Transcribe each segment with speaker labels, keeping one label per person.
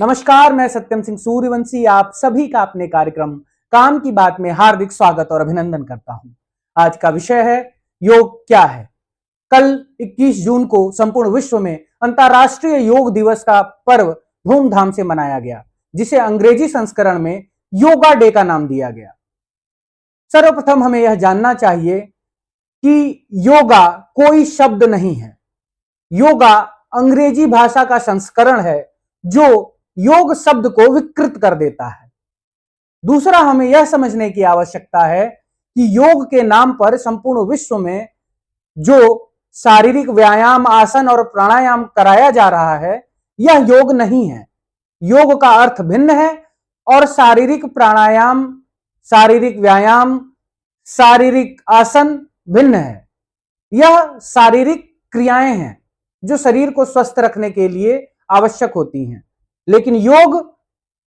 Speaker 1: नमस्कार, मैं सत्यम सिंह सूर्यवंशी आप सभी का अपने कार्यक्रम काम की बात में हार्दिक स्वागत और अभिनंदन करता हूं। आज का विषय है योग क्या है। कल 21 जून को संपूर्ण विश्व में अंतर्राष्ट्रीय योग दिवस का पर्व धूमधाम से मनाया गया, जिसे अंग्रेजी संस्करण में योगा डे का नाम दिया गया। सर्वप्रथम हमें यह जानना चाहिए कि योगा कोई शब्द नहीं है। योगा अंग्रेजी भाषा का संस्करण है जो योग शब्द को विकृत कर देता है। दूसरा, हमें यह समझने की आवश्यकता है कि योग के नाम पर संपूर्ण विश्व में जो शारीरिक व्यायाम, आसन और प्राणायाम कराया जा रहा है, यह योग नहीं है। योग का अर्थ भिन्न है और शारीरिक प्राणायाम, शारीरिक व्यायाम, शारीरिक आसन भिन्न है। यह शारीरिक क्रियाएं हैं जो शरीर को स्वस्थ रखने के लिए आवश्यक होती हैं, लेकिन योग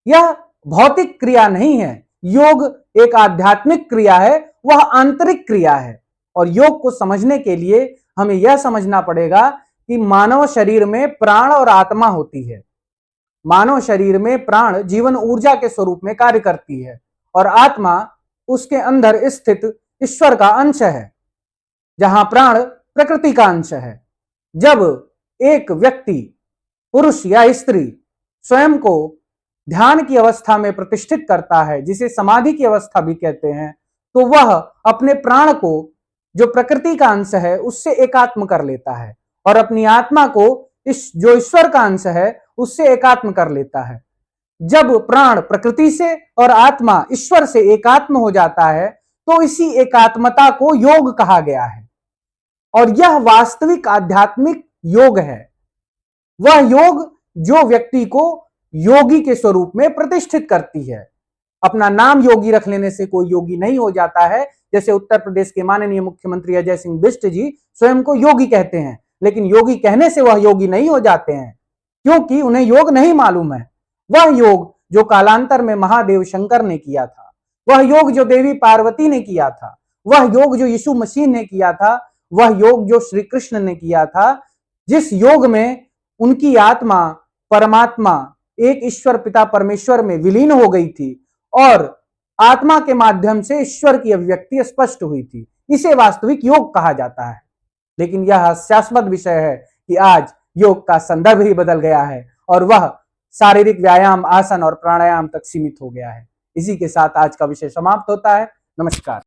Speaker 1: यह भौतिक क्रिया नहीं है। योग एक आध्यात्मिक क्रिया है, वह आंतरिक क्रिया है। और योग को समझने के लिए हमें यह समझना पड़ेगा कि मानव शरीर में प्राण और आत्मा होती है। मानव शरीर में प्राण जीवन ऊर्जा के स्वरूप में कार्य करती है और आत्मा उसके अंदर स्थित ईश्वर का अंश है, जहां प्राण प्रकृति का अंश है। जब एक व्यक्ति, पुरुष या स्त्री, स्वयं को ध्यान की अवस्था में प्रतिष्ठित करता है, जिसे समाधि की अवस्था भी कहते हैं, तो वह अपने प्राण को, जो प्रकृति का अंश है, उससे एकात्म कर लेता है और अपनी आत्मा को जो ईश्वर का अंश है उससे एकात्म कर लेता है। जब प्राण प्रकृति से और आत्मा ईश्वर से एकात्म हो जाता है तो इसी एकात्मता को योग कहा गया है और यह वास्तविक आध्यात्मिक योग है। वह योग जो व्यक्ति को योगी के स्वरूप में प्रतिष्ठित करती है। अपना नाम योगी रख लेने से कोई योगी नहीं हो जाता है। जैसे उत्तर प्रदेश के माननीय मुख्यमंत्री अजय सिंह बिष्ट जी स्वयं को योगी कहते हैं, लेकिन योगी कहने से वह योगी नहीं हो जाते हैं, क्योंकि उन्हें योग नहीं मालूम है। वह योग जो कालांतर में महादेव शंकर ने किया था, वह योग जो देवी पार्वती ने किया था, वह योग जो यीशु मसीह ने किया था, वह योग जो श्री कृष्ण ने किया था, जिस योग में उनकी आत्मा परमात्मा एक ईश्वर पिता परमेश्वर में विलीन हो गई थी और आत्मा के माध्यम से ईश्वर की अभिव्यक्ति स्पष्ट हुई थी, इसे वास्तविक योग कहा जाता है। लेकिन यह हास्यास्पद विषय है कि आज योग का संदर्भ ही बदल गया है और वह शारीरिक व्यायाम, आसन और प्राणायाम तक सीमित हो गया है। इसी के साथ आज का विषय समाप्त होता है। नमस्कार।